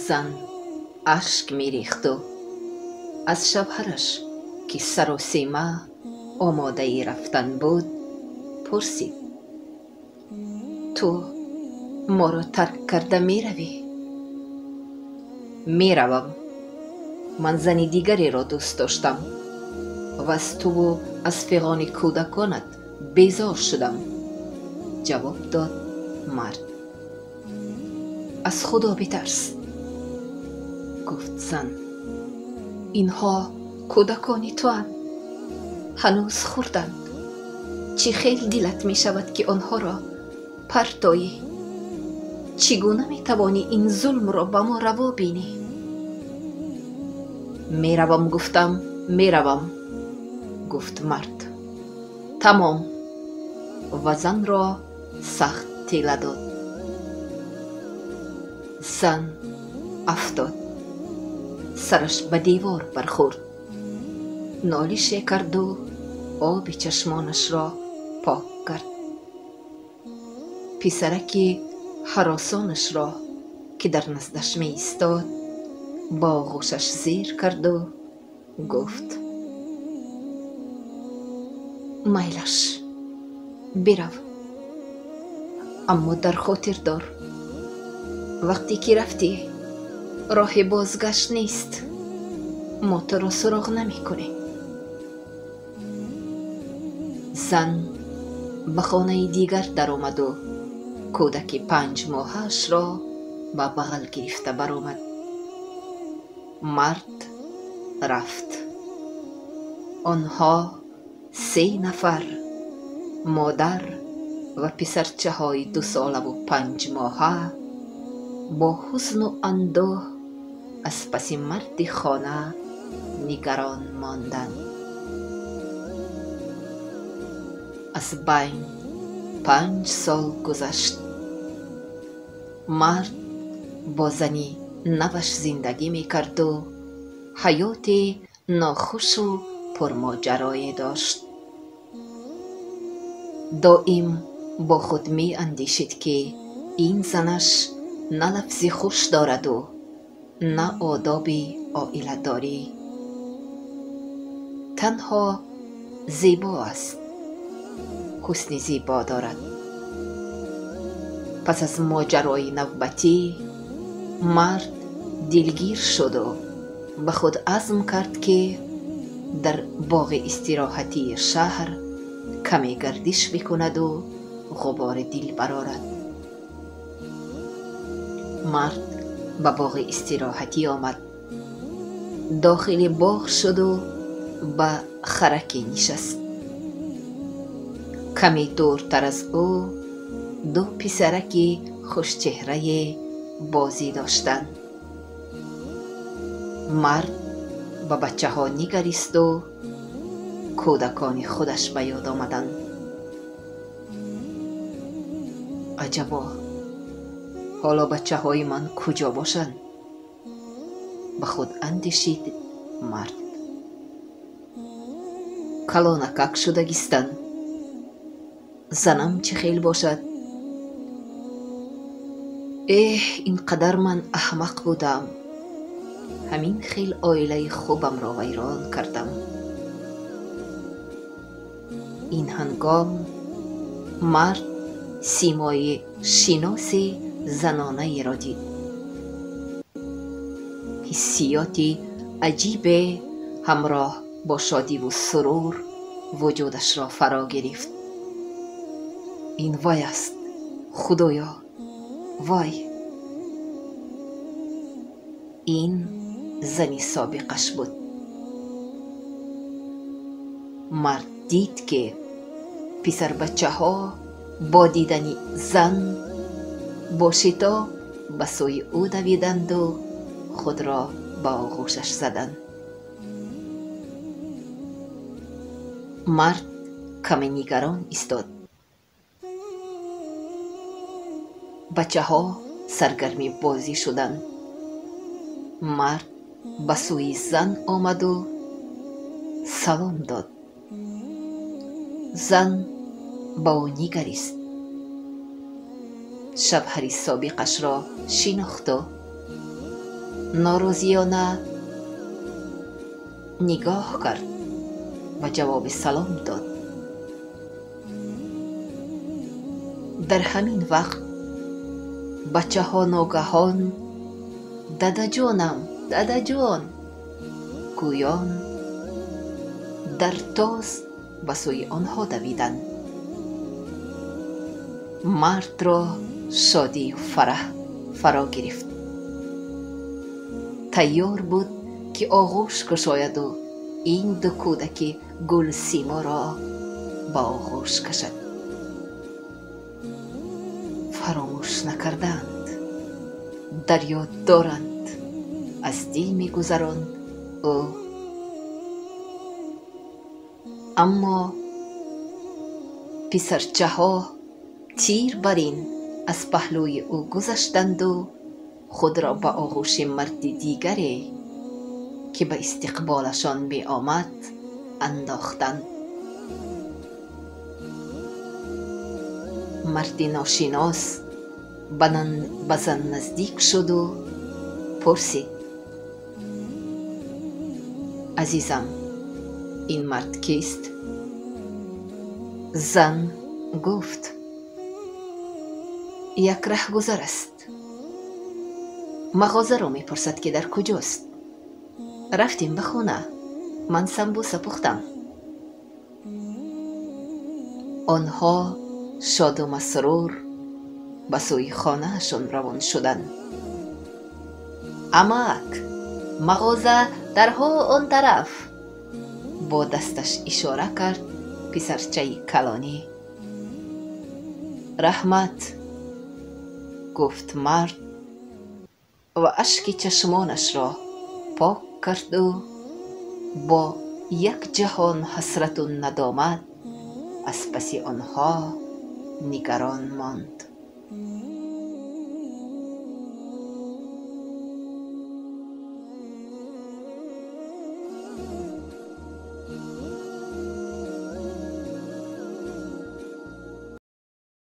زن اشک میریخت و از شوهرش که سر و سیمه آماده ای رفتن بود پرسید: تو ما را ترک کرده می روی؟ می روم. من زنی دیگری را دوست داشتم و از تو و از فغان کودکانت بیزار شدم، جواب داد مرد. از خدا بترس، گفت زن. اینها کودکانی تو هستند، هنوز خردند. چی خیلی دلت می شود که آنها را پرتایی؟ چگونه می توانی این ظلم را به ما روا بینی؟ می روم گفتم، می روم، گفت مرد. تمام. و زن را سخت تیله داد. زن افتاد، سرش به دیوار برخورد، نالش کرد و آب چشمانش را پاک کرد. پسرک هراسانش را که در نزدش می ایستاد با آغوشش زیر کرد و گفت: میلش، برو، اما در خاطر دار وقتی که رفتی راه بازگشت نیست، ما تو را سراغ نمی کنیم. زن به خانه دیگر در آمد و کودک 5 ماهش را به بغل گرفته برآمد. مرد رفت. آنها 3 نفر، مادر و پسرچه های 2 ساله و 5 ماهه، با حزن و اندوه از پس مرد خانه نگران ماندند. از بین 5 سال گذشت. مرد با زنی نوش زندگی می کرد و حیات ناخوش و پرماجرایی داشت. دائم با خود می اندیشید که این زنش نه لفظ خوش دارد و نه آداب عائله داری، تنها زیبا است، حسن زیبا دارد. پس از ماجرای نوبتی مرد دلگیر شد و به خود عزم کرد که در باغ استراحتی شهر کمی گردش بکند و غبار دل برآرد. مرد به باغ استراحتی آمد، داخل باغ شد و به خرکی نشست. کمی دورتر از او 2 پسرک خوش چهره بازی داشتند. مرد به بچه ها نگریست و کودکان خودش به یاد آمدند. عجبا، حالا بچه های من کجا باشند؟ به خود اندیشید مرد. کلانکک شدگیستند. زنم چه خیل باشد؟ اینقدر من احمق بودم، همین خیل عائله خوبم را ویران کردم. این هنگام مرد سیمای شناس زنانه را دید. حسیاتی عجیب همراه با شادی و سرور وجودش را فرا گرفت. این وای است، خدایا، وای! این زنی سابقش بود. مرد دید که پسر بچه ها با دیدن زن با شتاب به سوی او دویدند و خود را با آغوشش زدند. مرد کمی نگران ایستاد. بچه ها سرگرم بازی شدند. مرد به سوی زن آمد و سلام داد. زن با او نگریست. شوهر سابقش را شناخت و نوروزیانه نگاه کرد و جواب سلام داد. در همین وقت بچه ها ناگهان دادا جانم، دادا جان گویان در تاز به سوی آنها دویدند. مرد را شادی و فرح فرا گرفت. تیار بود که آغوش گشاید و این دو کودک گل سیما را با آغوش کشد. فراموش نکردند، در یاد دارند، از دل می‌گذراند او. اما پسرچه ها تیر برین از پهلوی او گذشتند و خود را به آغوش مرد دیگری که به استقبالشان می آمد انداختند. مرد ناشناس به زن نزدیک شد و پرسید: عزیزم، این مرد کیست؟ زن گفت: یک رهگذر است. مغازه را می پرسد که در کجاست. رفتیم به خانه، من سمبوسه پختم. آنها شاد و مسرور به سوی خانه شان روان شدند. عمک، مغازه درها آن طرف. با دستش اشاره کرد پسرچه کلانی. رحمت، گفت مرد و اشک چشمانش را پاک کرد و با یک جهان حسرت و ندامت از پس آنها نگران ماند.